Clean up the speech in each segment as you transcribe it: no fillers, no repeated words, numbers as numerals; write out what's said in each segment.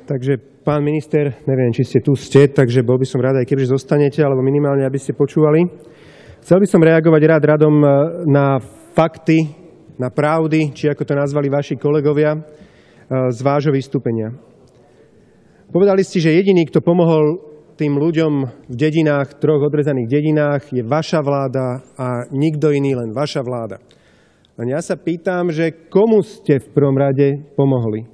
Takže, pán minister, neviem, či ste tu, takže bol by som rád, aj kebyže zostanete, alebo minimálne, aby ste počúvali. Chcel by som reagovať radom na fakty, na pravdy, či ako to nazvali vaši kolegovia, z vášho vystúpenia. Povedali ste, že jediný, kto pomohol tým ľuďom v dedinách, 3 odrezaných dedinách, je vaša vláda a nikto iný, len vaša vláda. Len ja sa pýtam, že komu ste v prvom rade pomohli?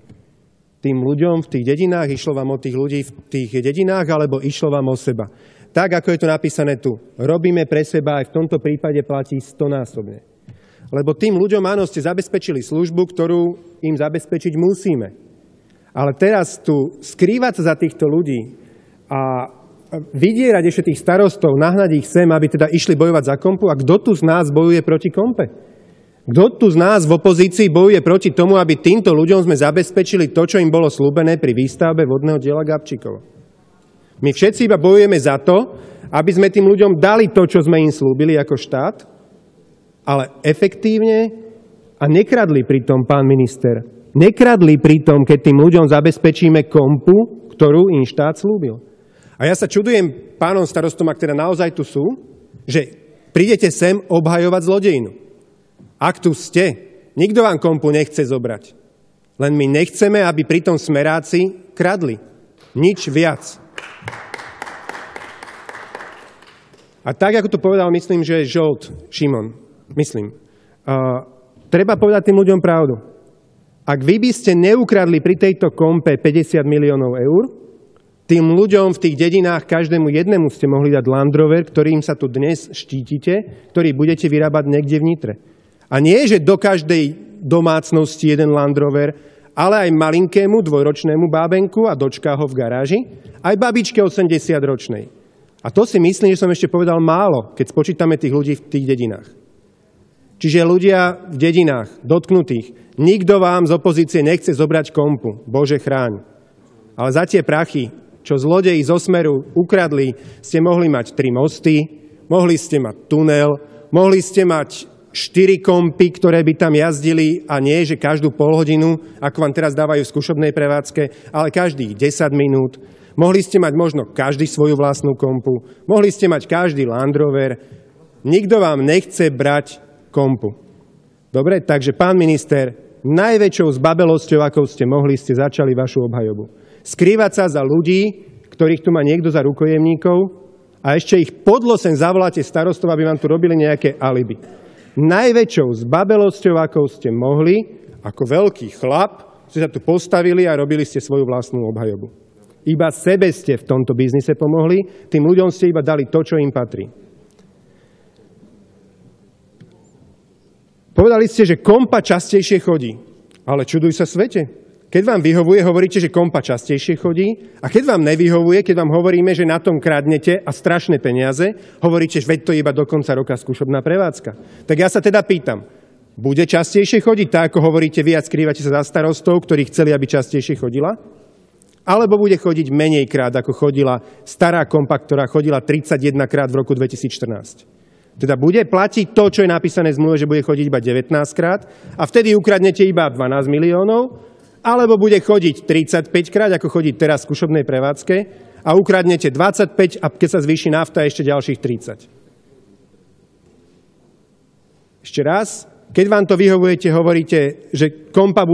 Tým ľuďom v tých dedinách? Išlo vám o tých ľudí v tých dedinách, alebo išlo vám o seba? Tak, ako je to napísané tu. Robíme pre seba, aj v tomto prípade platí 100-násobne. Lebo tým ľuďom, áno, ste zabezpečili službu, ktorú im zabezpečiť musíme. Ale teraz tu skrývať sa za týchto ľudí a vydierať ešte tých starostov, nahnať ich sem, aby teda išli bojovať za kompu. A kto tu z nás bojuje proti kompe? Kto tu z nás v opozícii bojuje proti tomu, aby týmto ľuďom sme zabezpečili to, čo im bolo slúbené pri výstavbe vodného diela Gabčíkovo? My všetci iba bojujeme za to, aby sme tým ľuďom dali to, čo sme im slúbili ako štát, ale efektívne a nekradli pritom, pán minister. Nekradli pritom, keď tým ľuďom zabezpečíme kompu, ktorú im štát slúbil. A ja sa čudujem pánom starostom, ak teda naozaj tu sú, že prídete sem obhajovať zlodejinu. Ak tu ste, nikto vám kompu nechce zobrať. Len my nechceme, aby pritom smeráci kradli. Nič viac. A tak, ako to povedal, myslím, že Žolt Šimon, treba povedať tým ľuďom pravdu. Ak vy by ste neukradli pri tejto kompe 50 miliónov eur, tým ľuďom v tých dedinách každému jednému ste mohli dať Land Rover, ktorým sa tu dnes štítite, ktorý budete vyrábať niekde v Nitre. A nie, že do každej domácnosti jeden Land Rover, ale aj malinkému dvojročnému bábenku a dočká ho v garáži, aj babičke 80-ročnej. A to si myslím, že som ešte povedal málo, keď spočítame tých ľudí v tých dedinách. Čiže ľudia v dedinách, dotknutých, nikto vám z opozície nechce zobrať kompu, Bože chráň. Ale za tie prachy, čo zlodeji zo Smeru ukradli, ste mohli mať 3 mosty, mohli ste mať tunel, mohli ste mať 4 kompy, ktoré by tam jazdili a nie, že každú pol hodinu, ako vám teraz dávajú v skúšobnej prevádzke, ale každých 10 minút. Mohli ste mať možno každý svoju vlastnú kompu, mohli ste mať každý Land Rover. Nikto vám nechce brať kompu. Dobre, takže pán minister, najväčšou zbabelosťou, akou ste mohli, ste začali vašu obhajobu. Skrývať sa za ľudí, ktorých tu má niekto za rukojemníkov a ešte ich podlo sem zavoláte starostov, aby vám tu robili nejaké alibi. Najväčšou zbabelosťou, akou ste mohli, ako veľký chlap, ste sa tu postavili a robili ste svoju vlastnú obhajobu. Iba sebe ste v tomto biznise pomohli, tým ľuďom ste iba dali to, čo im patrí. Povedali ste, že kompa častejšie chodí. Ale čuduj sa svete. Keď vám vyhovuje, hovoríte, že kompa častejšie chodí, a keď vám nevyhovuje, keď vám hovoríme, že na tom kradnete a strašné peniaze, hovoríte, že veď to je iba do konca roka skúšobná prevádzka. Tak ja sa teda pýtam, bude častejšie chodiť tak, ako hovoríte vy a skrývate sa za starostov, ktorí chceli, aby častejšie chodila? Alebo bude chodiť menej krát, ako chodila stará kompa, ktorá chodila 31 krát v roku 2014? Teda bude platiť to, čo je napísané v zmluve, že bude chodiť iba 19 krát a vtedy ukradnete iba 12 miliónov, alebo bude chodiť 35 krát, ako chodí teraz v skúšobnej prevádzke a ukradnete 25 a keď sa zvýši nafta, ešte ďalších 30. Ešte raz, keď vám to vyhovujete, hovoríte, že kompa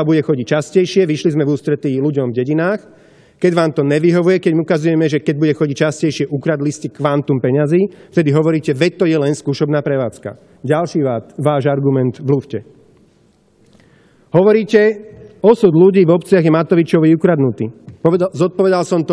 bude chodiť častejšie, vyšli sme v ústretí ľuďom v dedinách. Keď vám to nevyhovuje, keď ukazujeme, že keď bude chodiť častejšie, ukradli ste kvantum peňazí, vtedy hovoríte, veď to je len skúšobná prevádzka. Ďalší váš argument v lufte. Hovoríte, osud ľudí v obciach je Matovičovi ukradnutý. Zodpovedal som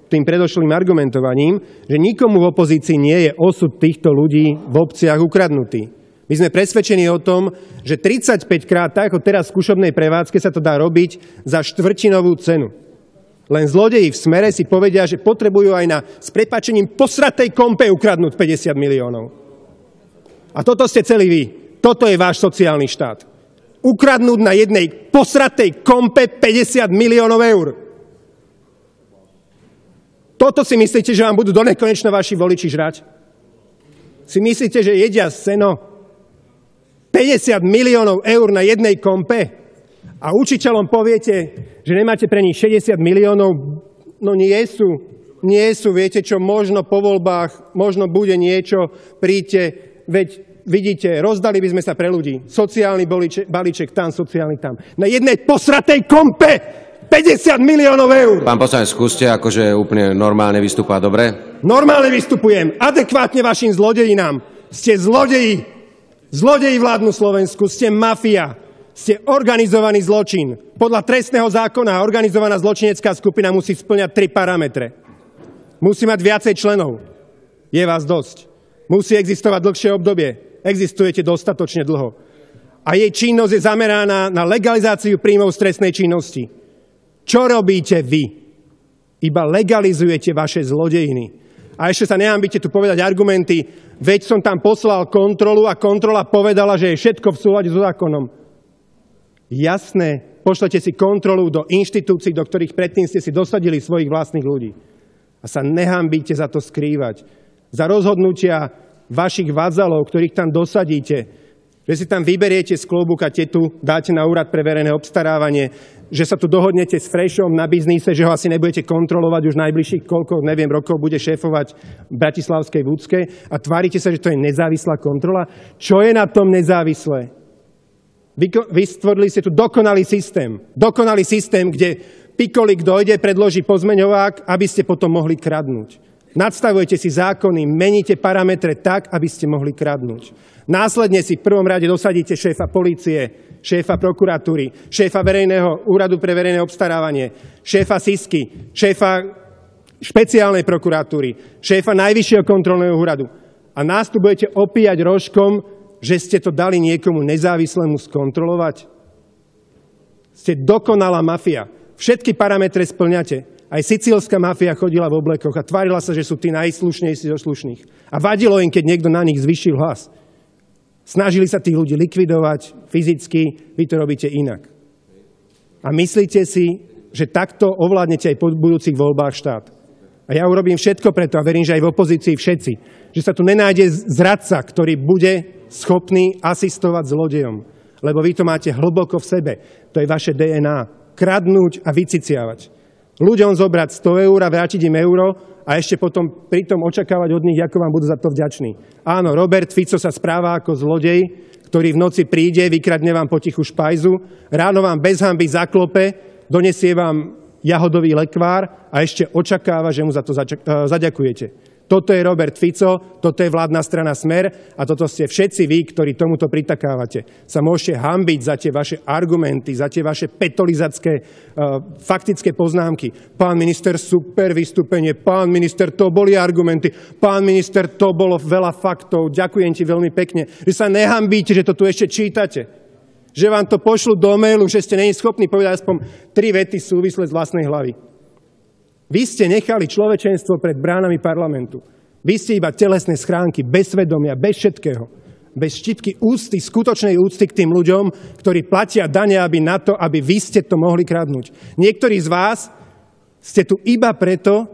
tým predošlým argumentovaním, že nikomu v opozícii nie je osud týchto ľudí v obciach ukradnutý. My sme presvedčení o tom, že 35 krát, tak ako teraz v skúšobnej prevádzke, sa to dá robiť za štvrtinovú cenu. Len zlodeji v Smere si povedia, že potrebujú aj na s prepáčením posratej kompe ukradnúť 50 miliónov. A toto ste celí vy. Toto je váš sociálny štát. Ukradnúť na jednej posratej kompe 50 miliónov eur. Toto si myslíte, že vám budú donekonečna vaši voliči žrať? Si myslíte, že jedia seno 50 miliónov eur na jednej kompe? A učiteľom poviete, že nemáte pre nich 60 miliónov, no nie sú, viete čo, možno po voľbách, možno bude niečo, príďte, veď vidíte, rozdali by sme sa pre ľudí. Sociálny balíček tam, sociálny tam. Na jednej posratej kompe 50 miliónov eur. Pán poslanec, skúste akože úplne normálne vystúpať, dobre? Normálne vystupujem, adekvátne vašim zlodejinám. Ste zlodeji. Zlodeji vládnu Slovensku, ste mafia. Ste organizovaný zločin. Podľa trestného zákona organizovaná zločinecká skupina musí spĺňať 3 parametre. Musí mať viacej členov. Je vás dosť. Musí existovať dlhšie obdobie. Existujete dostatočne dlho. A jej činnosť je zameraná na legalizáciu príjmov z trestnej činnosti. Čo robíte vy? Iba legalizujete vaše zlodejiny. A ešte sa nehambíte tu povedať argumenty, veď som tam poslal kontrolu a kontrola povedala, že je všetko v súlade so zákonom. Jasné, pošlete si kontrolu do inštitúcií, do ktorých predtým ste si dosadili svojich vlastných ľudí. A sa nehambíte za to skrývať. Za rozhodnutia vašich vazalov, ktorých tam dosadíte, že si tam vyberiete z klobúka tetu, dáte na úrad pre verejné obstarávanie, že sa tu dohodnete s Frešom na biznise, že ho asi nebudete kontrolovať už najbližších rokov bude šéfovať bratislavskej Vúcke a tvárite sa, že to je nezávislá kontrola. Čo je na tom nezávislé? Vy stvorili ste tu dokonalý systém, kde Pikolík dojde, predloží pozmeňovák, aby ste potom mohli kradnúť. Nadstavujete si zákony, meníte parametre tak, aby ste mohli kradnúť. Následne si v prvom rade dosadíte šéfa polície, šéfa prokuratúry, šéfa úradu pre verejné obstarávanie, šéfa SISky, šéfa špeciálnej prokuratúry, šéfa Najvyššieho kontrolného úradu. A nás tu budete opíjať rožkom, že ste to dali niekomu nezávislému skontrolovať? Ste dokonalá mafia. Všetky parametre spĺňate. Aj sicílska mafia chodila v oblekoch a tvárila sa, že sú tí najslušnejší zo slušných. A vadilo im, keď niekto na nich zvyšil hlas. Snažili sa tých ľudí likvidovať fyzicky, vy to robíte inak. A myslíte si, že takto ovládnete aj po budúcich voľbách štát. A ja urobím všetko preto, a verím, že aj v opozícii všetci, že sa tu nenájde zradca, ktorý bude schopný asistovať zlodejom. Lebo vy to máte hlboko v sebe. To je vaše DNA. Kradnúť a vyciciavať. Ľuďom zobrať 100 eur a vrátiť im euro a ešte potom pritom očakávať od nich, ako vám budú za to vďační. Áno, Robert Fico sa správa ako zlodej, ktorý v noci príde, vykradne vám potichu špajzu, ráno vám bez hanby zaklope, donesie vám jahodový lekvár a ešte očakáva, že mu za to zaďakujete. Toto je Robert Fico, toto je vládna strana Smer a toto ste všetci vy, ktorí tomuto pritakávate. Sa môžete hanbiť za tie vaše argumenty, za tie vaše petolizacké faktické poznámky. Pán minister, super vystúpenie, pán minister, to boli argumenty, pán minister, to bolo veľa faktov, ďakujem ti veľmi pekne. Že sa nehambíte, že to tu ešte čítate. Že vám to pošlu do mailu, že ste není schopní povedať aspoň 3 vety súvisle z vlastnej hlavy. Vy ste nechali človečenstvo pred bránami parlamentu. Vy ste iba telesné schránky, bez svedomia, bez všetkého. Bez štipky úcty, skutočnej úcty k tým ľuďom, ktorí platia dane na to, aby vy ste to mohli kradnúť. Niektorí z vás ste tu iba preto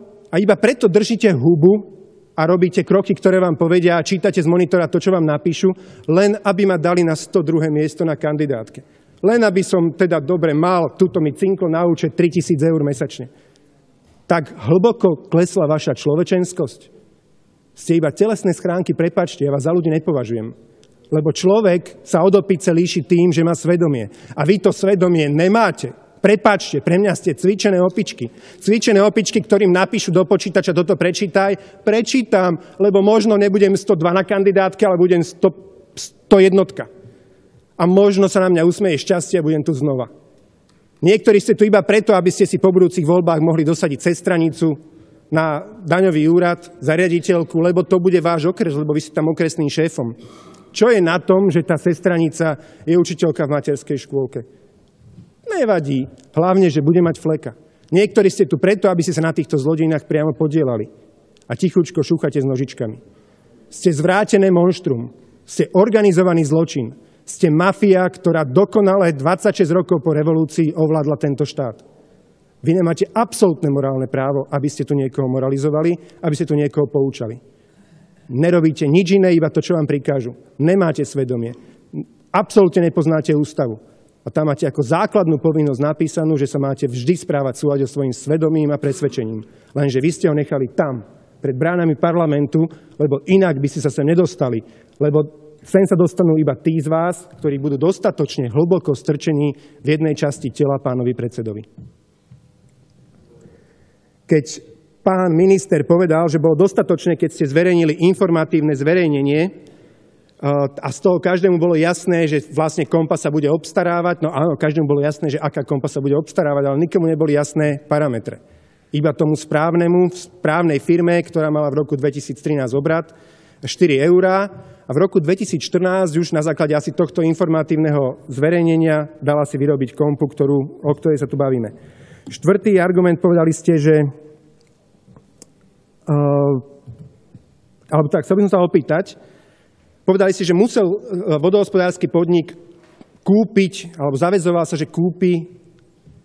držíte hubu a robíte kroky, ktoré vám povedia a čítate z monitora to, čo vám napíšu, len aby ma dali na 102. miesto na kandidátke. Len aby som teda dobre mal, tuto mi cinklo na účet 3 000 eur mesačne. Tak hlboko klesla vaša človečenskosť. Ste iba telesné schránky, prepáčte, ja vás za ľudí nepovažujem. Lebo človek sa od opice líši tým, že má svedomie. A vy to svedomie nemáte. Prepáčte, pre mňa ste cvičené opičky. Cvičené opičky, ktorým napíšu do počítača, toto prečítaj. Prečítam, lebo možno nebudem 102 na kandidátke, ale budem 101. A možno sa na mňa usmeje šťastie a budem tu znova. Niektorí ste tu iba preto, aby ste si po budúcich voľbách mohli dosadiť cestranicu na daňový úrad za riaditeľku, lebo to bude váš okres, lebo vy ste tam okresným šéfom. Čo je na tom, že tá sestranica je učiteľka v materskej škôlke? Nevadí. Hlavne, že bude mať fleka. Niektorí ste tu preto, aby ste sa na týchto zlodejinách priamo podielali. A tichučko šúchate s nožičkami. Ste zvrátené monštrum. Ste organizovaný zločin. Ste mafia, ktorá dokonale 26 rokov po revolúcii ovládla tento štát. Vy nemáte absolútne morálne právo, aby ste tu niekoho moralizovali, aby ste tu niekoho poučali. Nerobíte nič iné, iba to, čo vám prikážu. Nemáte svedomie. Absolútne nepoznáte ústavu. A tam máte ako základnú povinnosť napísanú, že sa máte vždy správať v súlade so svojím svedomím a presvedčením. Lenže vy ste ho nechali tam, pred bránami parlamentu, lebo inak by ste sa sem nedostali. Lebo sem sa dostanú iba tí z vás, ktorí budú dostatočne hlboko strčení v jednej časti tela pánovi predsedovi. Keď pán minister povedal, že bolo dostatočné, keď ste zverejnili informatívne zverejnenie, a z toho každému bolo jasné, že vlastne kompa sa bude obstarávať. No áno, každému bolo jasné, že aká kompa sa bude obstarávať, ale nikomu neboli jasné parametre. Iba tomu správnej firme, ktorá mala v roku 2013 obrat 4 eurá a v roku 2014 už na základe asi tohto informatívneho zverejnenia dala si vyrobiť kompu, o ktorej sa tu bavíme. Štvrtý argument, povedali ste, že alebo tak, chcel by som sa opýtať, povedali ste, že musel vodohospodársky podnik kúpiť, alebo zaväzoval sa, že kúpi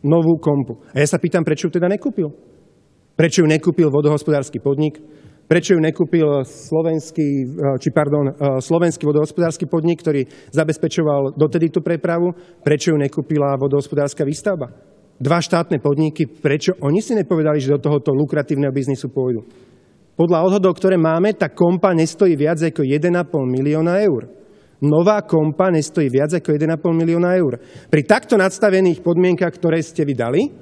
novú kompu. A ja sa pýtam, prečo ju teda nekúpil? Prečo ju nekúpil vodohospodársky podnik? Prečo ju nekúpil slovenský vodohospodársky podnik, ktorý zabezpečoval dotedy tú prepravu? Prečo ju nekúpila vodohospodárska výstavba? Dva štátne podniky, prečo oni si nepovedali, že do tohoto lukratívneho biznisu pôjdu? Podľa odhodov, ktoré máme, tá kompa nestojí viac ako 1,5 milióna eur. Nová kompa nestojí viac ako 1,5 milióna eur. Pri takto nadstavených podmienkach, ktoré ste vydali,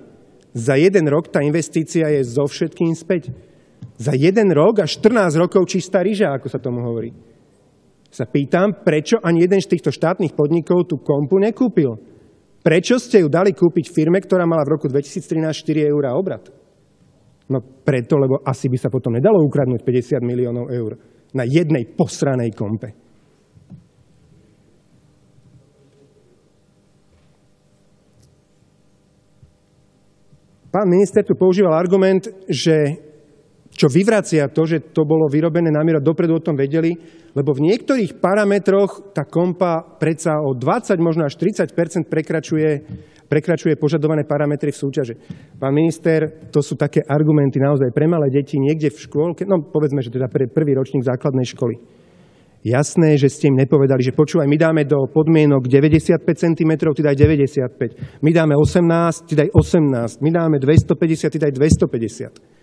za 1 rok tá investícia je so všetkým späť. Za 1 rok a 14 rokov čistá ryža, ako sa tomu hovorí. Sa pýtam, prečo ani jeden z týchto štátnych podnikov tú kompu nekúpil? Prečo ste ju dali kúpiť firme, ktorá mala v roku 2013 4 eurá obrat? No preto, lebo asi by sa potom nedalo ukradnúť 50 miliónov eur na jednej posranej kompe. Pán minister tu používal argument, že čo vyvracia to, že to bolo vyrobené namieru, dopredu o tom vedeli, lebo v niektorých parametroch tá kompa predsa o 20, možno až 30% prekračuje požadované parametry v súťaži. Pán minister, to sú také argumenty naozaj pre malé deti niekde v škôlke, no povedzme, že teda pre prvý ročník základnej školy. Jasné, že ste im nepovedali, že počúvaj, my dáme do podmienok 95 cm, ty daj 95. My dáme 18, ty daj 18. My dáme 250, ty daj 250.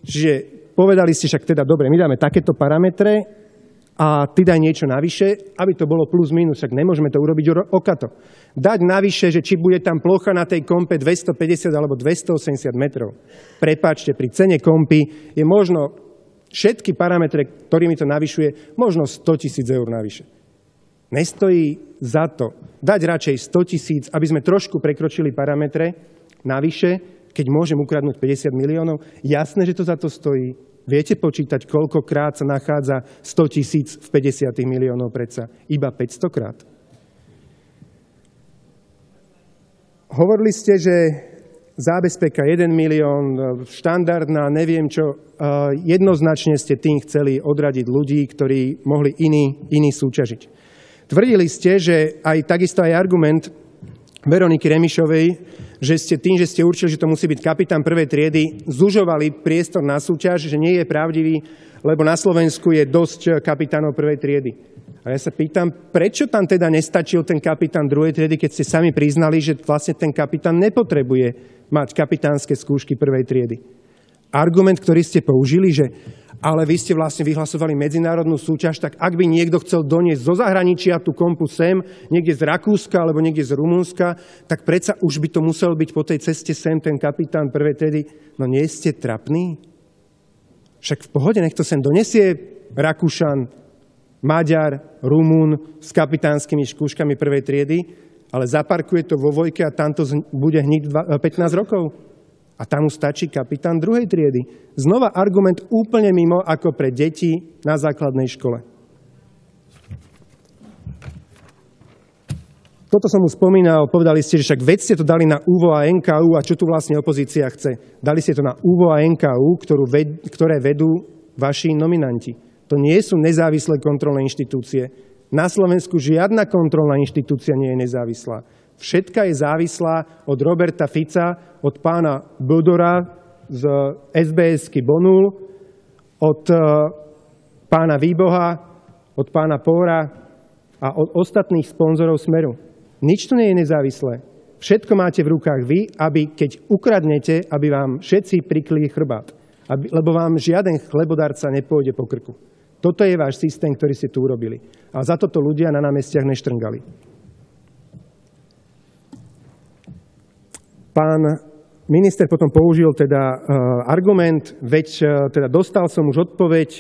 Čiže povedali ste však teda, dobre, my dáme takéto parametre a ty daj niečo navyše, aby to bolo plus minus, však nemôžeme to urobiť okato. Dať navyše, že či bude tam plocha na tej kompe 250 alebo 280 metrov. Prepáčte, pri cene kompy je možno všetky parametre, ktorými to navyšuje, možno 100 000 eur navyše. Nestojí za to dať radšej 100 000, aby sme trošku prekročili parametre navyše, keď môžem ukradnúť 50 miliónov. Jasné, že to za to stojí. Viete počítať, koľkokrát sa nachádza 100 000 v 50 miliónov predsa? Iba 500 krát. Hovorili ste, že zábezpeka 1 milión, štandardná, neviem čo. Jednoznačne ste tým chceli odradiť ľudí, ktorí mohli iní súťažiť. Tvrdili ste, že takisto aj argument Veroniky Remišovej, že ste tým, že ste určili, že to musí byť kapitán prvej triedy, zužovali priestor na súťaž, že nie je pravdivý, lebo na Slovensku je dosť kapitánov prvej triedy. A ja sa pýtam, prečo tam teda nestačil ten kapitán druhej triedy, keď ste sami priznali, že vlastne ten kapitán nepotrebuje mať kapitánske skúšky prvej triedy. Argument, ktorý ste použili, že ale vy ste vlastne vyhlasovali medzinárodnú súťaž, tak ak by niekto chcel doniesť zo zahraničia tú kompu sem, niekde z Rakúska alebo niekde z Rumunska, tak predsa už by to musel byť po tej ceste sem ten kapitán prvej triedy. No nie ste trapní? Však v pohode, nech to sem donesie Rakúšan, Maďar, Rumún s kapitánskymi skúškami prvej triedy, ale zaparkuje to vo Vojke a tam to bude hniť 15 rokov. A tam mu stačí kapitán druhej triedy. Znova argument úplne mimo ako pre deti na základnej škole. Toto som už spomínal, povedali ste, že však veď ste to dali na UVO a NKU a čo tu vlastne opozícia chce. Dali ste to na UVO a NKU, ktoré vedú vaši nominanti. To nie sú nezávislé kontrolné inštitúcie. Na Slovensku žiadna kontrolná inštitúcia nie je nezávislá. Všetka je závislá od Roberta Fica, od pána Bodora z SBS-ky Bonul, od pána Výboha, od pána Póra a od ostatných sponzorov Smeru. Nič tu nie je nezávislé. Všetko máte v rukách vy, aby keď ukradnete, aby vám všetci prikryli chrbát. Lebo vám žiaden chlebodárca nepôjde po krku. Toto je váš systém, ktorý ste tu urobili. A za toto ľudia na námestiach neštrngali. Pán minister potom použil teda argument, veď teda dostal som už odpoveď,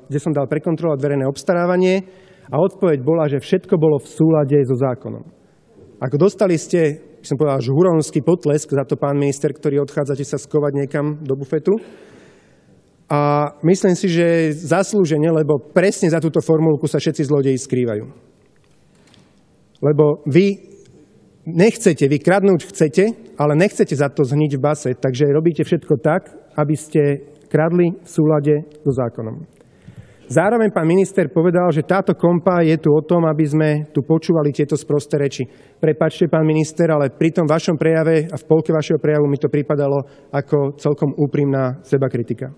kde som dal prekontrolovať verejné obstarávanie a odpoveď bola, že všetko bolo v súlade so zákonom. Ako dostali ste, som povedal, žhuronský potlesk za to, pán minister, ktorý odchádzate sa skovať niekam do bufetu. A myslím si, že zaslúžene, lebo presne za túto formulku sa všetci zlodeji skrývajú. Lebo vy nechcete, vy kradnúť chcete, ale nechcete za to zhniť v base, takže robíte všetko tak, aby ste kradli v súlade so zákonom. Zároveň pán minister povedal, že táto kompa je tu o tom, aby sme tu počúvali tieto sprosté reči. Prepáčte, pán minister, ale pri tom vašom prejave a v polke vašeho prejavu mi to pripadalo ako celkom úprimná sebakritika.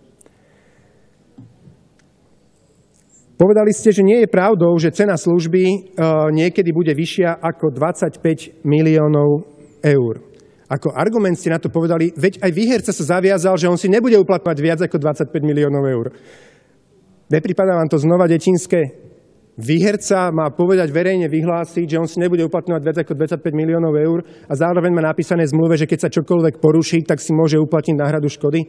Povedali ste, že nie je pravdou, že cena služby niekedy bude vyššia ako 25 miliónov eur. Ako argument ste na to povedali, veď aj výherca sa zaviazal, že on si nebude uplatňovať viac ako 25 miliónov eur. Nepripadá vám to znova detinské? Výherca má povedať verejne vyhlásiť, že on si nebude uplatňovať viac ako 25 miliónov eur a zároveň má napísané v zmluve, že keď sa čokoľvek poruší, tak si môže uplatniť náhradu škody?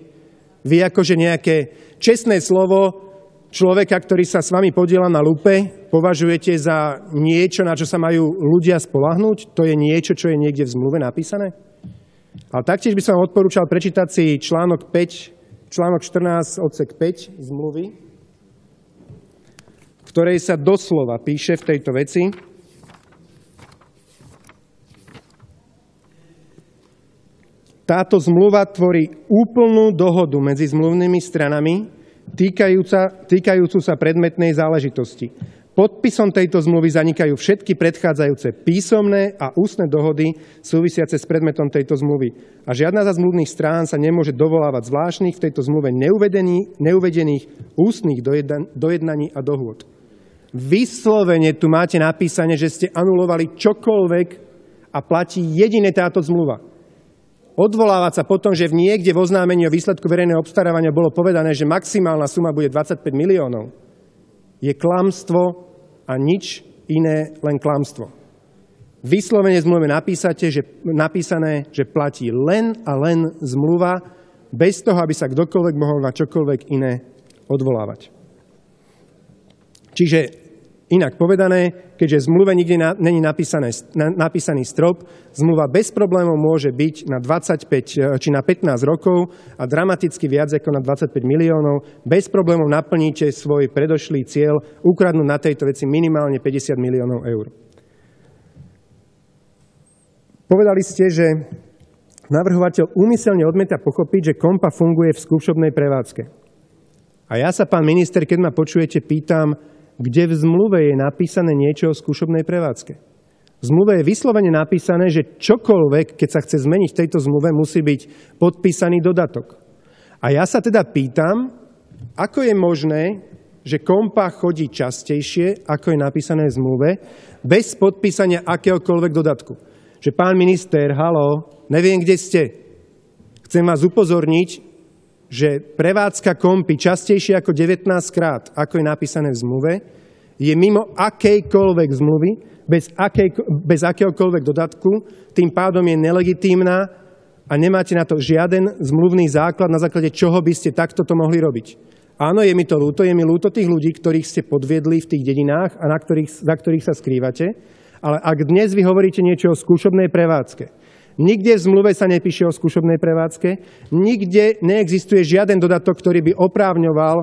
Vy akože nejaké čestné slovo človeka, ktorý sa s vami podieľa na lupe, považujete za niečo, na čo sa majú ľudia spoľahnúť? To je niečo, čo je niekde v zmluve napísané? Ale taktiež by som vám odporúčal prečítať si článok 14 odsek 5 zmluvy, v ktorej sa doslova píše v tejto veci: táto zmluva tvorí úplnú dohodu medzi zmluvnými stranami týkajúcu sa predmetnej záležitosti. Podpisom tejto zmluvy zanikajú všetky predchádzajúce písomné a ústne dohody súvisiace s predmetom tejto zmluvy. A žiadna za zmluvných strán sa nemôže dovolávať zvláštnych v tejto zmluve neuvedených ústnych dojednaní a dohôd. Vyslovene tu máte napísané, že ste anulovali čokoľvek a platí jedine táto zmluva. Odvolávať sa potom, že niekde v oznámení o výsledku verejného obstarávania bolo povedané, že maximálna suma bude 25 miliónov, je klamstvo a nič iné, len klamstvo. Vyslovene v zmluve napísané, že platí len a len zmluva, bez toho, aby sa kdokoľvek mohol na čokoľvek iné odvolávať. Čiže inak povedané, keďže v zmluve nikde není napísaný strop, zmluva bez problémov môže byť na 25 či na 15 rokov a dramaticky viac ako na 25 miliónov. Bez problémov naplníte svoj predošlý cieľ ukradnúť na tejto veci minimálne 50 miliónov eur. Povedali ste, že navrhovateľ úmyselne odmieta pochopiť, že kompa funguje v skúšobnej prevádzke. A ja sa, pán minister, keď ma počujete, pýtam, kde v zmluve je napísané niečo o skúšobnej prevádzke. V zmluve je vyslovene napísané, že čokoľvek, keď sa chce zmeniť v tejto zmluve, musí byť podpísaný dodatok. A ja sa teda pýtam, ako je možné, že kompa chodí častejšie, ako je napísané v zmluve, bez podpísania akéhokoľvek dodatku. Že pán minister, haló, neviem, kde ste. Chcem vás upozorniť, že prevádzka kompy častejšie ako 19 krát, ako je napísané v zmluve, je mimo akejkoľvek zmluvy, bez akéhokoľvek dodatku, tým pádom je nelegitímna a nemáte na to žiaden zmluvný základ, na základe čoho by ste takto to mohli robiť. Áno, je mi to ľúto, je mi ľúto tých ľudí, ktorých ste podviedli v tých dedinách a za ktorých sa skrývate, ale ak dnes vy hovoríte niečo o skúšobnej prevádzke, nikde v zmluve sa nepíše o skúšobnej prevádzke, nikde neexistuje žiaden dodatok, ktorý by oprávňoval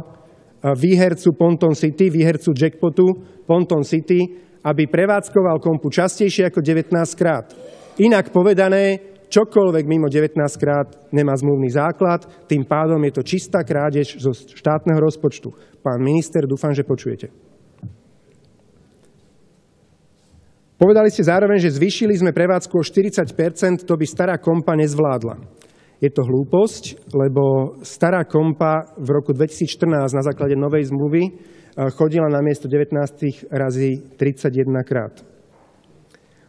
výhercu Ponton City, výhercu jackpotu Ponton City, aby prevádzkoval kompu častejšie ako 19 krát. Inak povedané, čokoľvek mimo 19 krát nemá zmluvný základ, tým pádom je to čistá krádež zo štátneho rozpočtu. Pán minister, dúfam, že počujete. Povedali ste zároveň, že zvýšili sme prevádzku o 40%, to by stará kompa nezvládla. Je to hlúposť, lebo stará kompa v roku 2014 na základe novej zmluvy chodila na miesto 19 razy 31 krát.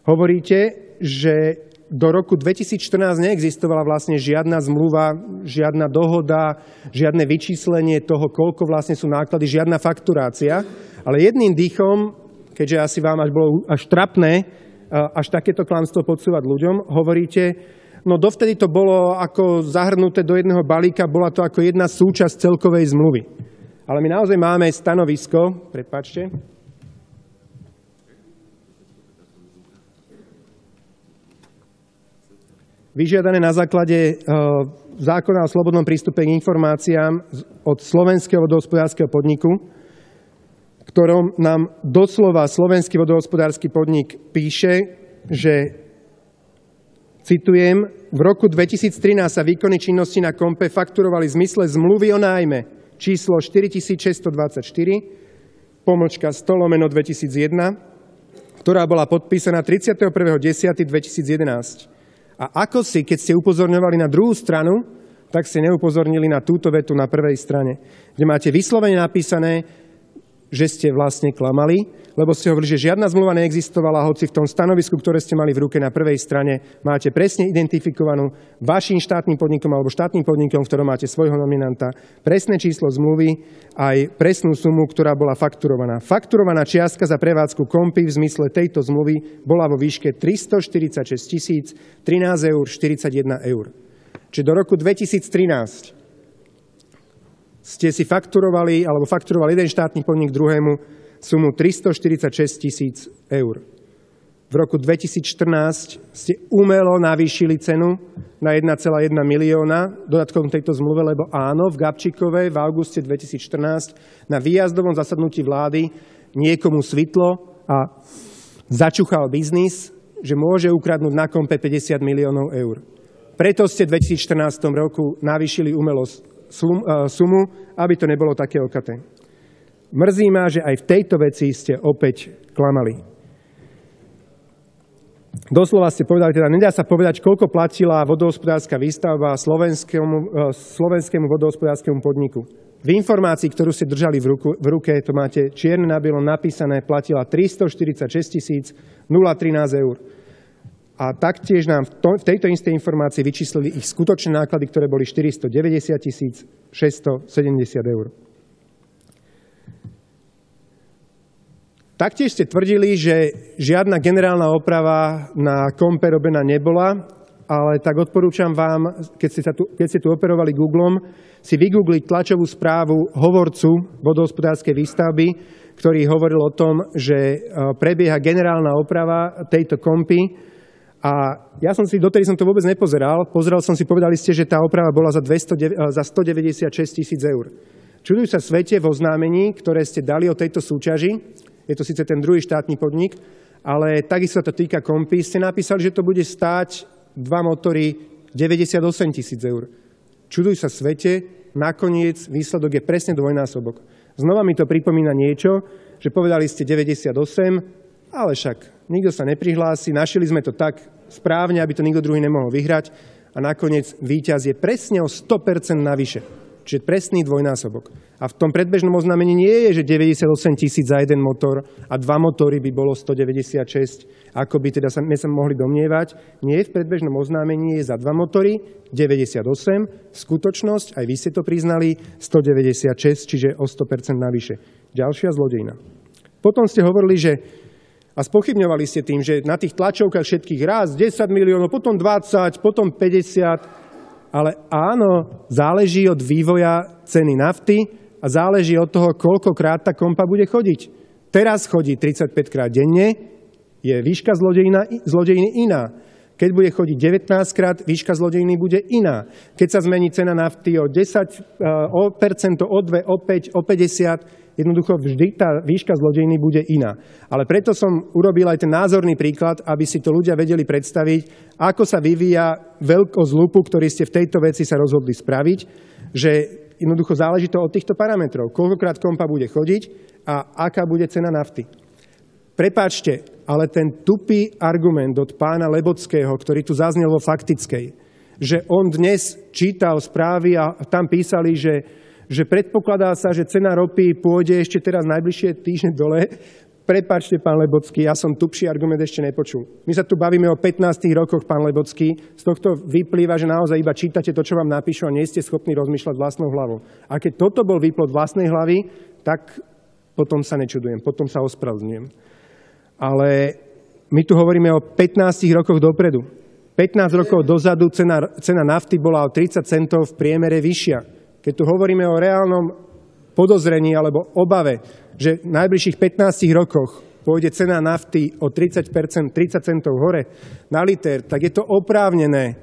Hovoríte, že do roku 2014 neexistovala vlastne žiadna zmluva, žiadna dohoda, žiadne vyčíslenie toho, koľko vlastne sú náklady, žiadna fakturácia. Ale jedným dýchom, keďže asi vám bolo až trapné, až takéto klamstvo podsúvať ľuďom, hovoríte, no dovtedy to bolo ako zahrnuté do jedného balíka, bola to ako jedna súčasť celkovej zmluvy. Ale my naozaj máme stanovisko, prepáčte, vyžiadané na základe zákona o slobodnom prístupe k informáciám od Slovenského vodohospodárskeho podniku, ktorom nám doslova Slovenský vodohospodársky podnik píše, že, citujem, v roku 2013 sa výkony činnosti na kompe fakturovali v zmysle zmluvy o nájme číslo 4624, /100/2001, ktorá bola podpísaná 31.10.2011. A ako si, keď ste upozorňovali na druhú stranu, tak ste neupozornili na túto vetu na prvej strane, kde máte vyslovene napísané, že ste vlastne klamali, lebo ste hovorili, že žiadna zmluva neexistovala, hoci v tom stanovisku, ktoré ste mali v ruke na prvej strane, máte presne identifikovanú vašim štátnym podnikom alebo štátnym podnikom, v ktorom máte svojho nominanta, presné číslo zmluvy, aj presnú sumu, ktorá bola fakturovaná. Fakturovaná čiastka za prevádzku kompy v zmysle tejto zmluvy bola vo výške 346 013,41 eur. Čiže do roku 2013 ste si fakturovali, alebo fakturoval jeden štátny podnik druhému sumu 346 000 eur. V roku 2014 ste umelo navýšili cenu na 1,1 milióna dodatkom tejto zmluve, lebo áno, v Gabčíkovej v auguste 2014 na výjazdovom zasadnutí vlády niekomu svitlo a začuchal biznis, že môže ukradnúť na kompe 50 miliónov eur. Preto ste v 2014 roku navýšili umelo sumu, aby to nebolo také okaté. Mrzí ma, že aj v tejto veci ste opäť klamali. Doslova ste povedali, teda nedá sa povedať, koľko platila vodohospodárska výstavba slovenskému vodohospodárskemu podniku. V informácii, ktorú ste držali v ruke, to máte čierne na bielom napísané, platila 346 013 eur. A taktiež nám v tejto istej informácii vyčíslili ich skutočné náklady, ktoré boli 490 670 eur. Taktiež ste tvrdili, že žiadna generálna oprava na kompe robená nebola, ale tak odporúčam vám, keď ste tu operovali Googlom, si vygoogliť tlačovú správu hovorcu vodohospodárskej výstavby, ktorý hovoril o tom, že prebieha generálna oprava tejto kompy. A ja som si, dotedy som to vôbec nepozeral, povedali ste, že tá oprava bola za 196 000 eur. Čuduj sa svete v oznámení, ktoré ste dali o tejto súťaži, je to síce ten druhý štátny podnik, ale takisto to týka kompy, ste napísali, že to bude stáť 2 motory 98 000 eur. Čuduj sa svete, nakoniec výsledok je presne dvojnásobok. Znova mi to pripomína niečo, že povedali ste 98, ale však nikto sa neprihlási, našili sme to tak správne, aby to nikto druhý nemohol vyhrať a nakoniec víťaz je presne o 100% navyše, čiže presný dvojnásobok. A v tom predbežnom oznámení nie je, že 98 000 za jeden motor a 2 motory by bolo 196, ako by teda sme sa mohli domnievať. Nie, v predbežnom oznámení je za 2 motory 98, skutočnosť, aj vy ste to priznali, 196, čiže o 100% navyše. Ďalšia zlodejina. Potom ste hovorili, že a spochybňovali ste tým, že na tých tlačovkách všetkých raz 10 miliónov, potom 20, potom 50, ale áno, záleží od vývoja ceny nafty a záleží od toho, koľkokrát tá kompa bude chodiť. Teraz chodí 35 krát denne, je výška zlodejiny iná. Keď bude chodiť 19 krát, výška zlodejiny bude iná. Keď sa zmení cena nafty o 10%, o 2, o 5, o 50, jednoducho vždy tá výška zlodejiny bude iná. Ale preto som urobil aj ten názorný príklad, aby si to ľudia vedeli predstaviť, ako sa vyvíja veľkosť lupu, ktorý ste v tejto veci sa rozhodli spraviť, že jednoducho záleží to od týchto parametrov. Koľkokrát kompa bude chodiť a aká bude cena nafty. Prepáčte, ale ten tupý argument od pána Lebockého, ktorý tu zaznel vo faktickej, že on dnes čítal správy a tam písali, že predpokladá sa, že cena ropy pôjde ešte teraz najbližšie týždne dole. Prepáčte, pán Lebocký, ja som tupší argument ešte nepočul. My sa tu bavíme o 15 rokoch, pán Lebocký. Z tohto vyplýva, že naozaj iba čítate to, čo vám napíšu a nie ste schopní rozmýšľať vlastnou hlavou. A keď toto bol výplod vlastnej hlavy, tak potom sa nečudujem, potom sa ospravedlňujem. Ale my tu hovoríme o 15 rokoch dopredu. 15 rokov dozadu cena nafty bola o 30 centov v priemere vyššia. Keď tu hovoríme o reálnom podozrení alebo obave, že v najbližších 15 rokoch pôjde cena nafty o 30 centov hore na liter, tak je to oprávnené.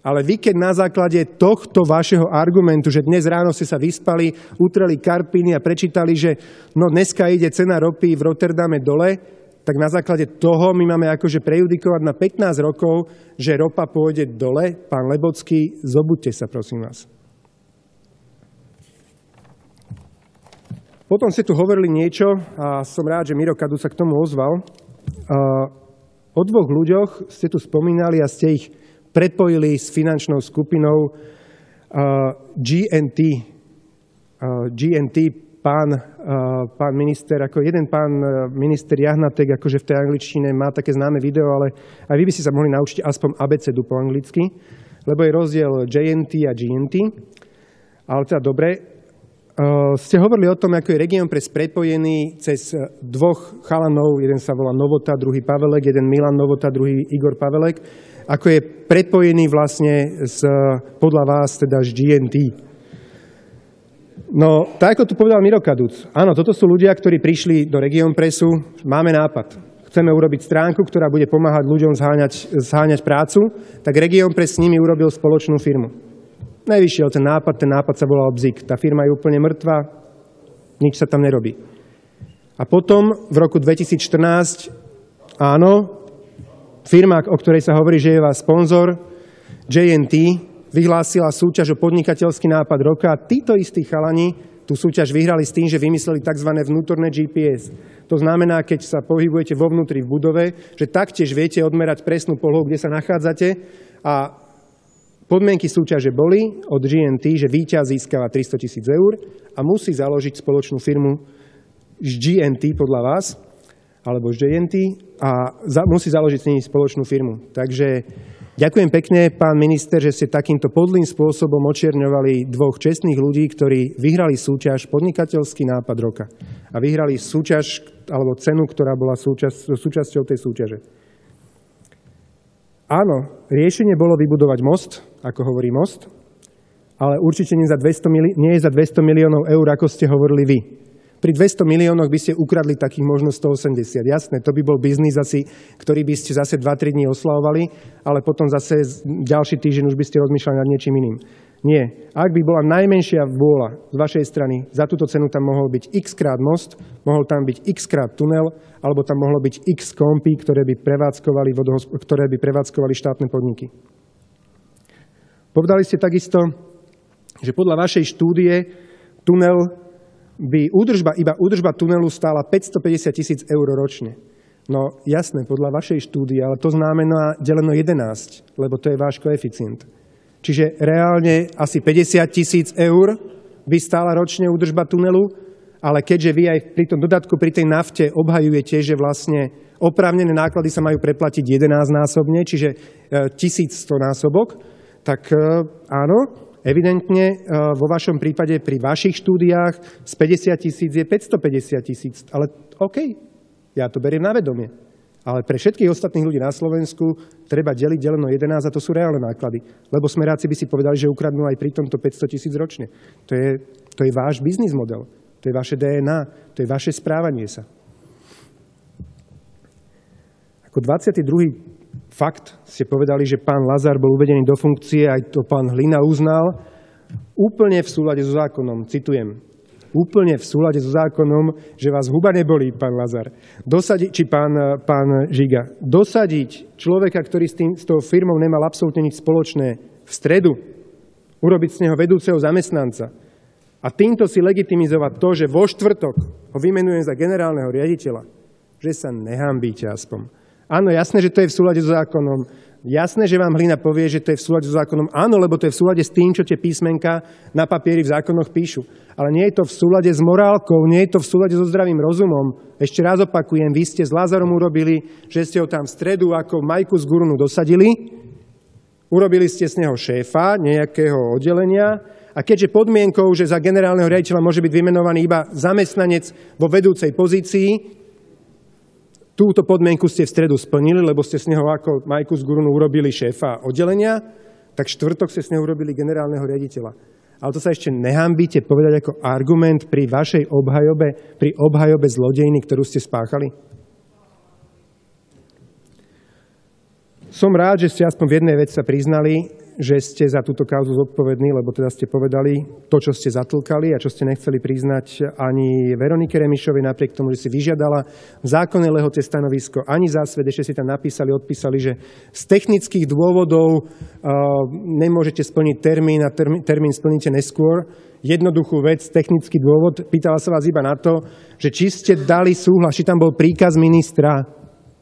Ale vy, keď na základe tohto vašeho argumentu, že dnes ráno ste sa vyspali, utreli karpiny a prečítali, že no dneska ide cena ropy v Rotterdame dole, tak na základe toho my máme akože prejudikovať na 15 rokov, že ropa pôjde dole. Pán Lebocký, zobuďte sa, prosím vás. Potom ste tu hovorili niečo a som rád, že Miro Kadu sa k tomu ozval. O dvoch ľuďoch ste tu spomínali a ste ich prepojili s finančnou skupinou GNT. Pán minister, ako jeden pán minister Jahnatek, akože v tej angličtine má také známe video, ale aj vy by ste sa mohli naučiť aspoň abecedu po anglicky, lebo je rozdiel JNT a GNT. Ale teda dobre, ste hovorili o tom, ako je Región Press prepojený cez dvoch chalanov, jeden sa volá Novota, druhý Pavelek, jeden Milan Novota, druhý Igor Pavelek, ako je prepojený vlastne podľa vás teda z GNT. No, tak ako tu povedal Miro Kaduc, áno, toto sú ľudia, ktorí prišli do Región Pressu, máme nápad. Chceme urobiť stránku, ktorá bude pomáhať ľuďom zháňať prácu, tak Región Press s nimi urobil spoločnú firmu. Nevyšiel ten nápad sa volal Bzik. Tá firma je úplne mŕtva, nič sa tam nerobí. A potom v roku 2014, áno, firma, o ktorej sa hovorí, že je váš sponzor, JNT, vyhlásila súťaž o podnikateľský nápad roka a títo istí chalani tú súťaž vyhrali s tým, že vymysleli tzv. Vnútorné GPS. To znamená, keď sa pohybujete vo vnútri v budove, že taktiež viete odmerať presnú polohu, kde sa nachádzate a podmienky súťaže boli od GNT, že víťaz získava 300 000 eur a musí založiť spoločnú firmu z GNT podľa vás, alebo z JNT a musí založiť s nimi spoločnú firmu. Takže ďakujem pekne, pán minister, že ste takýmto podlým spôsobom očierňovali dvoch čestných ľudí, ktorí vyhrali súťaž Podnikateľský nápad roka. A vyhrali súťaž, alebo cenu, ktorá bola súčasťou tej súťaže. Áno, riešenie bolo vybudovať most, ako hovorí Most, ale určite nie je za 200 miliónov eur, ako ste hovorili vy. Pri 200 miliónoch by ste ukradli takých možno 180. Jasné, to by bol biznis asi, ktorý by ste zase 2-3 dní oslavovali, ale potom zase ďalší týždeň už by ste rozmýšľali nad niečím iným. Nie. Ak by bola najmenšia vôľa z vašej strany, za túto cenu tam mohol byť x krát most, mohol tam byť x krát tunel, alebo tam mohlo byť x kompí, ktoré by prevádzkovali štátne podniky. Povedali ste takisto, že podľa vašej štúdie tunel by iba údržba tunelu stála 550 000 eur ročne. No jasné, podľa vašej štúdie, ale to znamená deleno 11, lebo to je váš koeficient. Čiže reálne asi 50 000 eur by stála ročne údržba tunelu, ale keďže vy aj pri tom dodatku, pri tej nafte obhajujete, že vlastne oprávnené náklady sa majú preplatiť 11-násobne, čiže 1100 násobok, tak áno, evidentne vo vašom prípade pri vašich štúdiách z 50 000 je 550 000, ale OK, ja to beriem na vedomie. Ale pre všetkých ostatných ľudí na Slovensku treba deliť deleno 11 a to sú reálne náklady. Lebo smeráci by si povedali, že ukradnú aj pri tomto 500 000 ročne. To je váš biznis model, to je vaše DNA, to je vaše správanie sa. Ako 22. fakt ste povedali, že pán Lazar bol uvedený do funkcie, aj to pán Hlina uznal, úplne v súlade so zákonom, citujem, úplne v súlade so zákonom, že vás huba nebolí, pán Lazar, pán Žiga. Dosadiť človeka, ktorý s tou firmou nemal absolútne nič spoločné, v stredu, urobiť z neho vedúceho zamestnanca a týmto si legitimizovať to, že vo štvrtok ho vymenujem za generálneho riaditeľa, že sa nehambíte aspoň. Áno, jasné, že to je v súlade so zákonom. Jasné, že vám Hlina povie, že to je v súlade so zákonom. Áno, lebo to je v súlade s tým, čo tie písmenka na papieri v zákonoch píšu. Ale nie je to v súlade s morálkou, nie je to v súlade so zdravým rozumom. Ešte raz opakujem, vy ste s Lázarom urobili, že ste ho tam v stredu ako Majku z Gurunu dosadili, urobili ste z neho šéfa nejakého oddelenia a keďže podmienkou, že za generálneho riaditeľa môže byť vymenovaný iba zamestnanec vo vedúcej pozícii, túto podmienku ste v stredu splnili, lebo ste z neho ako Majku z Gurunu urobili šéfa oddelenia, tak štvrtok ste z neho urobili generálneho riaditeľa. Ale to sa ešte nehambíte povedať ako argument pri vašej obhajobe, pri obhajobe zlodejiny, ktorú ste spáchali? Som rád, že ste aspoň v jednej veci sa priznali, že ste za túto kauzu zodpovední, lebo teda ste povedali to, čo ste zatlkali a čo ste nechceli priznať ani Veronike Remišovej, napriek tomu, že si vyžiadala v zákonnej lehote stanovisko, ani zásved, ešte si tam napísali, odpísali, že z technických dôvodov nemôžete splniť termín a termín splníte neskôr. Jednoduchú vec, technický dôvod, pýtala sa vás iba na to, že či ste dali súhlas, či tam bol príkaz ministra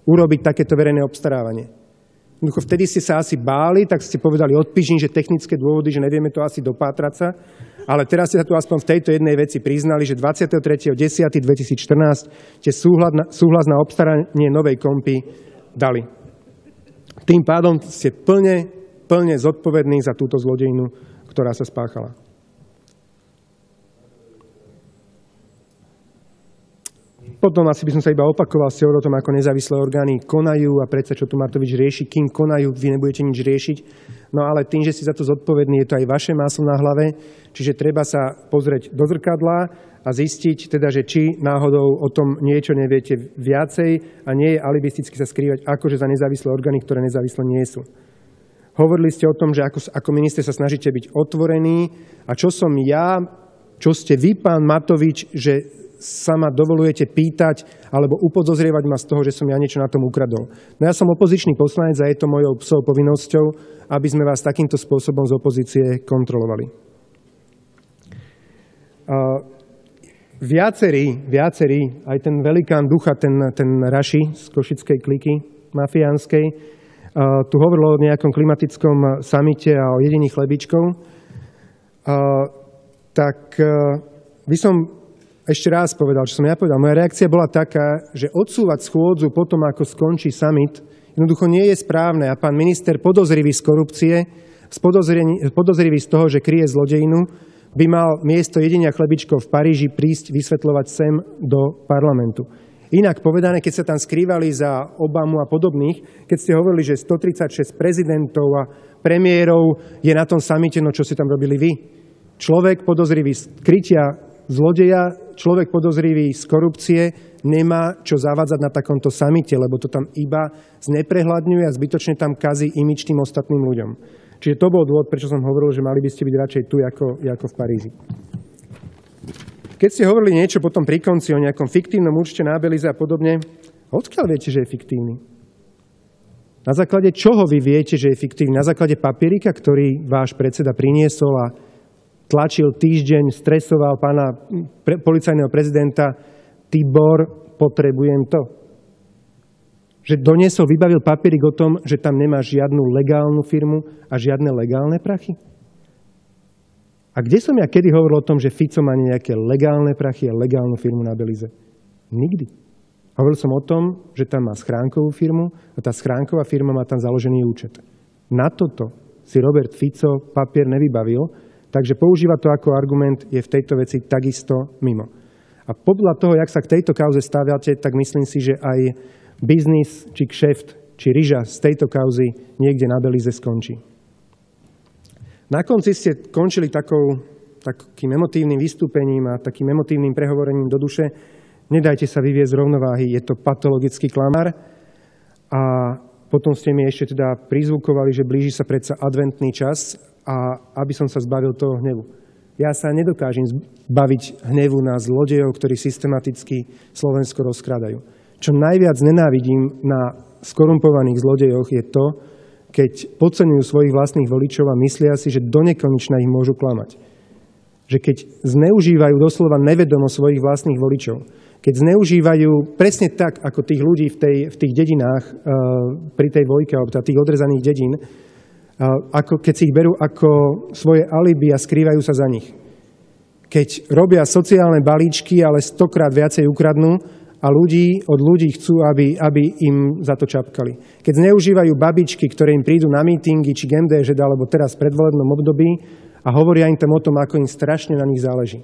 urobiť takéto verejné obstarávanie. Vtedy ste sa asi báli, tak ste povedali odpížim, že technické dôvody, že nevieme to asi dopátrať sa. Ale teraz ste sa tu aspoň v tejto jednej veci priznali, že 23.10.2014 ste súhlas na obstaranie novej kompy dali. Tým pádom ste plne zodpovední za túto zlodejinu, ktorá sa spáchala. Potom asi by som sa iba opakoval, ste o tom, ako nezávislé orgány konajú a predsa, čo tu Matovič rieši, kým konajú, vy nebudete nič riešiť. No ale tým, že ste za to zodpovední, je to aj vaše máslo na hlave, čiže treba sa pozrieť do zrkadla a zistiť teda, že či náhodou o tom niečo neviete viacej a nie je alibisticky sa skrývať akože za nezávislé orgány, ktoré nezávislé nie sú. Hovorili ste o tom, že ako minister sa snažíte byť otvorení a čo som ja, čo ste vy, pán Matovič, že sa ma dovolujete pýtať alebo upodozrievať ma z toho, že som ja niečo na tom ukradol. No ja som opozičný poslanec a je to mojou psou povinnosťou, aby sme vás takýmto spôsobom z opozície kontrolovali. Viacerí, aj ten velikán ducha, ten Raši z košickej kliky mafiánskej, tu hovorilo o nejakom klimatickom samite a o jedení chlebičkov, tak by som ešte raz povedal, čo som ja povedal. Moja reakcia bola taká, že odsúvať schôdzu potom, ako skončí summit, jednoducho nie je správne. A pán minister podozrivý z korupcie, podozrivý z toho, že kryje zlodejinu, by mal miesto jedenia chlebičkov v Paríži prísť vysvetľovať sem do parlamentu. Inak povedané, keď sa tam skrývali za Obamu a podobných, keď ste hovorili, že 136 prezidentov a premiérov je na tom samite, no čo ste tam robili vy? Človek podozrivý z krytia zlodeja, človek podozrivý z korupcie nemá čo zavádzať na takomto samite, lebo to tam iba zneprehľadňuje a zbytočne tam kazí imič tým ostatným ľuďom. Čiže to bol dôvod, prečo som hovoril, že mali by ste byť radšej tu, ako v Paríži. Keď ste hovorili niečo potom pri konci o nejakom fiktívnom účte na Belize a podobne, odkiaľ viete, že je fiktívny? Na základe čoho vy viete, že je fiktívny? Na základe papierika, ktorý váš predseda priniesol a tlačil týždeň, stresoval pána policajného prezidenta, Tibor, potrebujem to. Že doniesol, vybavil papierik o tom, že tam nemá žiadnu legálnu firmu a žiadne legálne prachy? A kde som ja kedy hovoril o tom, že Fico má nejaké legálne prachy a legálnu firmu na Belize? Nikdy. Hovoril som o tom, že tam má schránkovú firmu a tá schránková firma má tam založený účet. Na toto si Robert Fico papier nevybavil, takže používať to ako argument je v tejto veci takisto mimo. A podľa toho, jak sa k tejto kauze staviate, tak myslím si, že aj biznis, či kšeft, či ryža z tejto kauzy niekde na Belize skončí. Na konci ste končili takým emotívnym vystúpením a takým emotívnym prehovorením do duše. Nedajte sa vyviesť z rovnováhy, je to patologický klamár. A potom ste mi ešte teda prizvukovali, že blíži sa predsa adventný čas, a aby som sa zbavil toho hnevu. Ja sa nedokážem zbaviť hnevu na zlodejov, ktorí systematicky Slovensko rozkrádajú. Čo najviac nenávidím na skorumpovaných zlodejoch je to, keď podceňujú svojich vlastných voličov a myslia si, že donekonečna ich môžu klamať. Že keď zneužívajú doslova nevedomo svojich vlastných voličov, keď zneužívajú presne tak, ako tých ľudí v tých dedinách pri tej Vojke, alebo tých odrezaných dedín, ako keď si ich berú ako svoje alibi a skrývajú sa za nich. Keď robia sociálne balíčky, ale 100-krát viacej ukradnú a od ľudí chcú, aby im za to čapkali. Keď zneužívajú babičky, ktoré im prídu na mítingy, či k MDŽ, alebo teraz v predvolebnom období a hovoria im tam o tom, ako im strašne na nich záleží.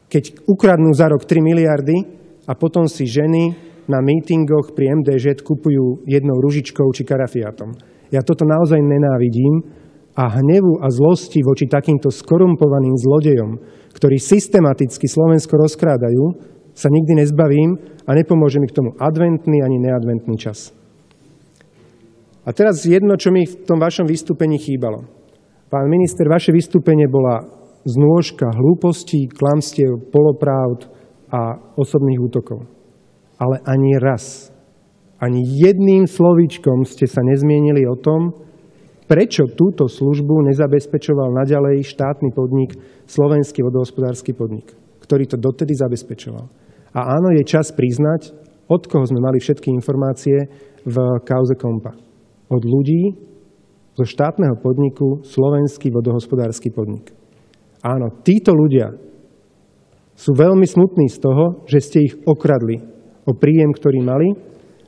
Keď ukradnú za rok 3 miliardy a potom si ženy na mítingoch pri MDŽ kupujú jednou ružičkou či karafiátom. Ja toto naozaj nenávidím a hnevu a zlosti voči takýmto skorumpovaným zlodejom, ktorí systematicky Slovensko rozkrádajú, sa nikdy nezbavím a nepomôže mi k tomu adventný ani neadventný čas. A teraz jedno, čo mi v tom vašom vystúpení chýbalo. Pán minister, vaše vystúpenie bola znôžka hlúpostí, klamstiev, polopravd a osobných útokov. Ale ani raz, ani jedným slovíčkom ste sa nezmienili o tom, prečo túto službu nezabezpečoval naďalej štátny podnik, Slovenský vodohospodársky podnik, ktorý to dotedy zabezpečoval. A áno, je čas priznať, od koho sme mali všetky informácie v kauze Kompa. Od ľudí zo štátneho podniku Slovenský vodohospodársky podnik. Áno, títo ľudia sú veľmi smutní z toho, že ste ich okradli o príjem, ktorý mali,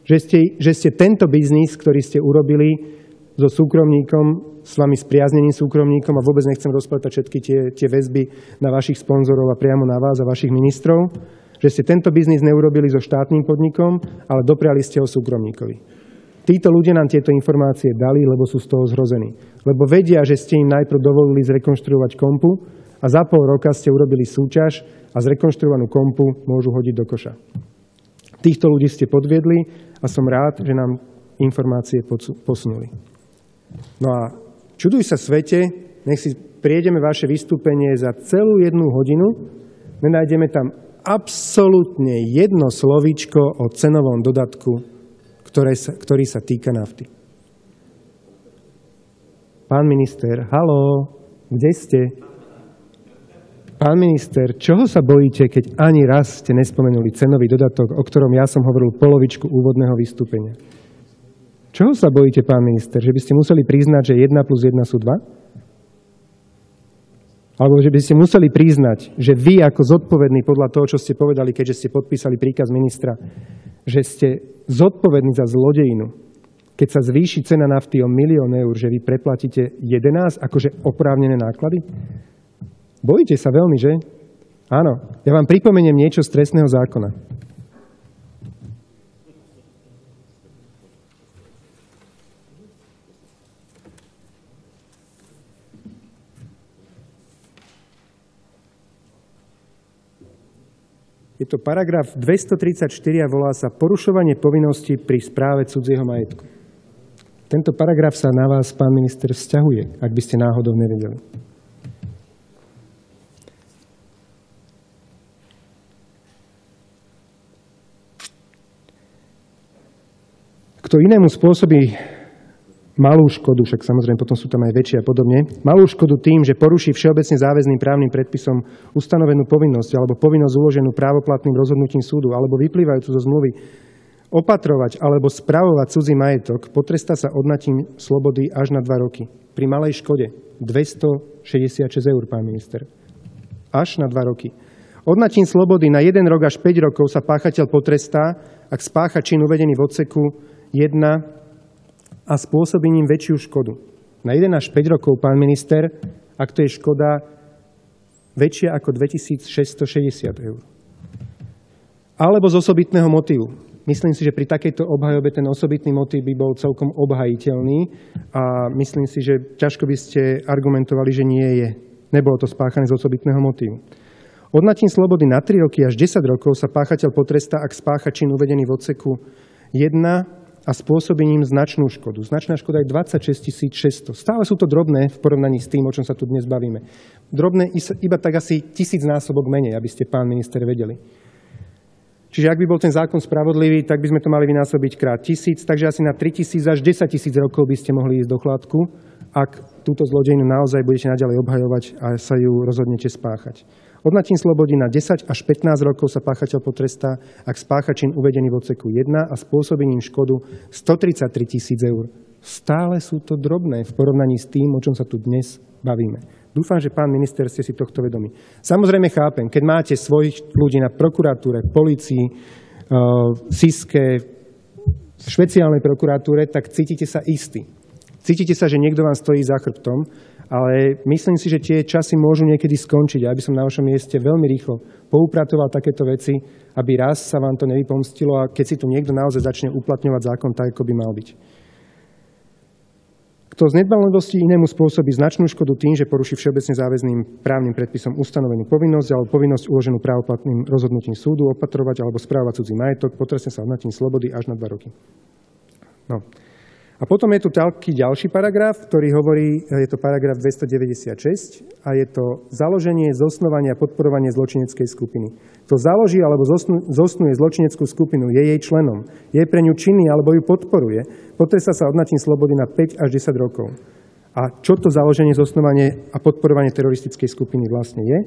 že ste tento biznis, ktorý ste urobili so súkromníkom, s vami spriazneným súkromníkom, a vôbec nechcem rozpletať všetky tie väzby na vašich sponzorov a priamo na vás a vašich ministrov, že ste tento biznis neurobili so štátnym podnikom, ale dopriali ste ho súkromníkovi. Títo ľudia nám tieto informácie dali, lebo sú z toho zhrození. Lebo vedia, že ste im najprv dovolili zrekonštruovať Kompu a za pol roka ste urobili súťaž a zrekonštruovanú Kompu môžu hodiť do koša. Týchto ľudí ste podviedli a som rád, že nám informácie posunuli. No a čuduj sa svete, nech si priedeme vaše vystúpenie za celú 1 hodinu, nenájdeme tam absolútne jedno slovíčko o cenovom dodatku, ktorý sa týka nafty. Pán minister, haló, kde ste? Pán minister, čoho sa bojíte, keď ani raz ste nespomenuli cenový dodatok, o ktorom ja som hovoril polovičku úvodného vystúpenia? Čoho sa bojíte, pán minister? Že by ste museli priznať, že 1 plus 1 sú 2? Alebo že by ste museli priznať, že vy ako zodpovední podľa toho, čo ste povedali, keďže ste podpísali príkaz ministra, že ste zodpovední za zlodejinu, keď sa zvýši cena nafty o 1 000 000 eur, že vy preplatíte 11 akože oprávnené náklady? Bojíte sa veľmi, že? Áno. Ja vám pripomeniem niečo z trestného zákona. Je to paragraf 234 a volá sa Porušovanie povinnosti pri správe cudzieho majetku. Tento paragraf sa na vás, pán minister, vzťahuje, ak by ste náhodou nevedeli. Kto inému spôsobí malú škodu, však samozrejme potom sú tam aj väčšie a podobne, malú škodu tým, že poruší všeobecne záväzným právnym predpisom ustanovenú povinnosť alebo povinnosť uloženú právoplatným rozhodnutím súdu alebo vyplývajúcu zo zmluvy opatrovať alebo spravovať cudzí majetok, potrestá sa odňatím slobody až na 2 roky. Pri malej škode 266 eur, pán minister. Až na 2 roky. Odňatím slobody na 1 rok až 5 rokov sa páchateľ potrestá, ak spácha čin uvedený v odseku 1 a spôsobením väčšiu škodu. Na 1 až 5 rokov, pán minister, ak to je škoda väčšia ako 2660 eur. Alebo z osobitného motívu. Myslím si, že pri takejto obhajobe ten osobitný motív by bol celkom obhajiteľný a myslím si, že ťažko by ste argumentovali, že nie je. Nebolo to spáchané z osobitného motívu. Odňatím slobody na 3 roky až 10 rokov sa páchateľ potrestá, ak spácha čin uvedený v odseku 1 a spôsobením značnú škodu. Značná škoda je 26 600. Stále sú to drobné v porovnaní s tým, o čom sa tu dnes bavíme. Drobné iba tak asi 1000-násobok menej, aby ste, pán minister, vedeli. Čiže ak by bol ten zákon spravodlivý, tak by sme to mali vynásobiť krát 1000, takže asi na 3000 až 10 000 rokov by ste mohli ísť do chládku, ak túto zlodejinu naozaj budete naďalej obhajovať a sa ju rozhodnete spáchať. Odňatím slobody na 10 až 15 rokov sa páchateľ potrestá, ak spácha čin uvedený v odseku 1 a spôsobením škodu 133 000 eur. Stále sú to drobné v porovnaní s tým, o čom sa tu dnes bavíme. Dúfam, že pán minister ste si tohto vedomí. Samozrejme chápem, keď máte svojich ľudí na prokuratúre, polícii, SIS-ke, v špeciálnej prokuratúre, tak cítite sa istí. Cítite sa, že niekto vám stojí za chrbtom, ale myslím si, že tie časy môžu niekedy skončiť. Ja by som na vašom mieste veľmi rýchlo poupratoval takéto veci, aby raz sa vám to nevypomstilo a keď si to niekto naozaj začne uplatňovať zákon tak, ako by mal byť. Kto z nedbalosti inému spôsobí značnú škodu tým, že poruší všeobecne záväzným právnym predpisom ustanovenú povinnosť alebo povinnosť uloženú právoplatným rozhodnutím súdu opatrovať alebo správovať cudzí majetok, potrestá sa odňatím slobody až na 2 roky. No. A potom je tu taký ďalší paragraf, ktorý hovorí, je to paragraf 296 a je to založenie, zosnovanie a podporovanie zločineckej skupiny. Kto založí alebo zosnuje zločineckú skupinu, je jej členom, je pre ňu činný alebo ju podporuje, potrestá sa odňatím slobody na 5 až 10 rokov. A čo to založenie, zosnovanie a podporovanie teroristickej skupiny vlastne je?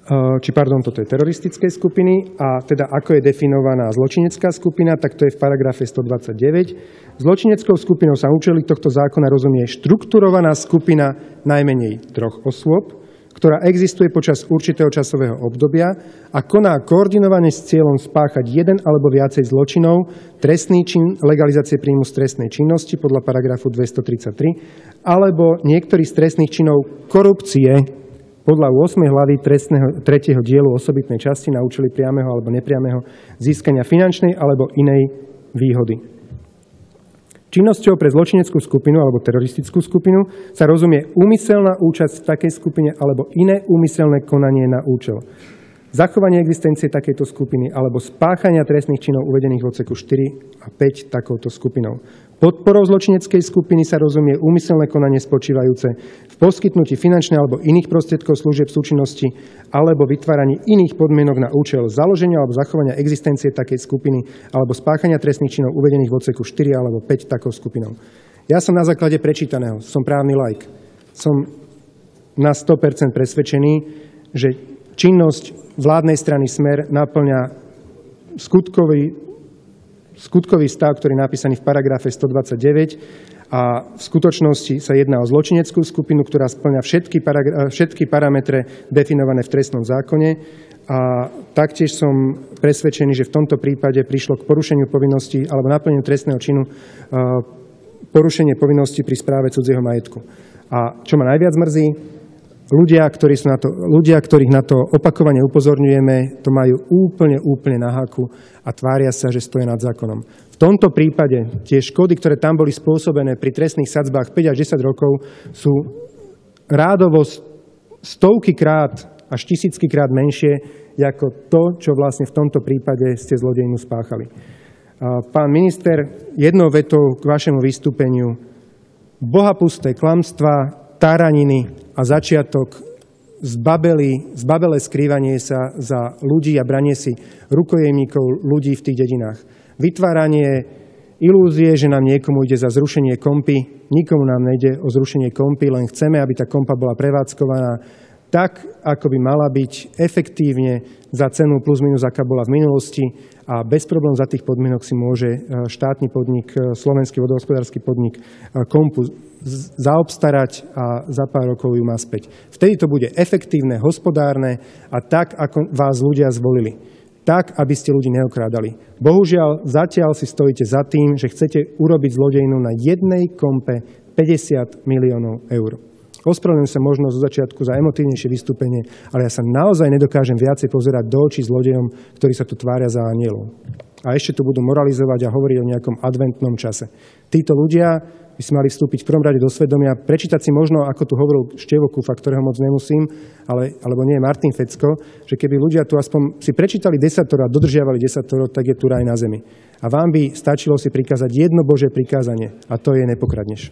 Toto je teroristické skupiny a teda ako je definovaná zločinecká skupina, tak to je v paragrafe 129. Zločineckou skupinou sa účely tohto zákona rozumie štrukturovaná skupina najmenej 3 osôb, ktorá existuje počas určitého časového obdobia a koná koordinovane s cieľom spáchať jeden alebo viacej zločinov, trestný čin legalizácie príjmu z trestnej činnosti podľa paragrafu 233 alebo niektorý z trestných činov korupcie podľa 8. hlavy 3. dielu osobitnej časti na účely priameho alebo nepriameho získania finančnej alebo inej výhody. Činnosťou pre zločineckú skupinu alebo teroristickú skupinu sa rozumie úmyselná účasť v takej skupine alebo iné úmyselné konanie na účel. Zachovanie existencie takejto skupiny alebo spáchania trestných činov uvedených v odseku 4 a 5 takouto skupinou. Podporou zločineckej skupiny sa rozumie úmyselné konanie spočívajúce v poskytnutí finančnej alebo iných prostriedkov služieb súčinnosti alebo vytváraní iných podmienok na účel založenia alebo zachovania existencie takej skupiny alebo spáchania trestných činov uvedených v odseku 4 alebo 5 takou skupinou. Ja som na základe prečítaného, som právny laik, som na 100% presvedčený, že činnosť vládnej strany Smer naplňa skutkový stav, ktorý je napísaný v paragrafe 129 a v skutočnosti sa jedná o zločineckú skupinu, ktorá spĺňa všetky parametre definované v trestnom zákone a taktiež som presvedčený, že v tomto prípade prišlo k porušeniu povinnosti alebo naplneniu trestného činu porušenie povinnosti pri správe cudzieho majetku. A čo ma najviac mrzí, ľudia, ktorých na to opakovane upozorňujeme, to majú úplne na háku a tvária sa, že stoja nad zákonom. V tomto prípade tie škody, ktoré tam boli spôsobené pri trestných sadzbách 5 až 10 rokov, sú rádovo stovkykrát až tisíckykrát menšie ako to, čo vlastne v tomto prípade ste zlodejinu spáchali. Pán minister, jednou vetou k vašemu vystúpeniu. Bohapusté klamstvá, táraniny a začiatok zbabelé skrývanie sa za ľudí a branie si rukojemníkov ľudí v tých dedinách. Vytváranie ilúzie, že nám niekomu ide za zrušenie kompy. Nikomu nám nejde o zrušenie kompy, len chceme, aby tá kompa bola prevádzkovaná tak, ako by mala byť efektívne za cenu plus minus, aká bola v minulosti a bez problém za tých podmienok si môže štátny podnik, slovenský vodohospodársky podnik kompu zaobstarať a za pár rokov ju má späť. Vtedy to bude efektívne, hospodárne a tak, ako vás ľudia zvolili. Tak, aby ste ľudí neokrádali. Bohužiaľ, zatiaľ si stojíte za tým, že chcete urobiť zlodejinu na jednej kompe 50 miliónov eur. Ospravedlňujem sa možno zo začiatku za emotívnejšie vystúpenie, ale ja sa naozaj nedokážem viacej pozerať do očí zlodejom, ktorí sa tu tvária za anielov. A ešte tu budú moralizovať a hovoriť o nejakom adventnom čase. Títo ľudia by si mali vstúpiť v prvom rade do svedomia, prečítať si možno, ako tu hovoril Števo Kufa, ktorého moc nemusím, alebo nie Martin Fecko, že keby ľudia tu aspoň si prečítali desatoro a dodržiavali desatoro, tak je tu raj na zemi. A vám by stačilo si prikázať jedno Božie prikázanie, a to je nepokradneš.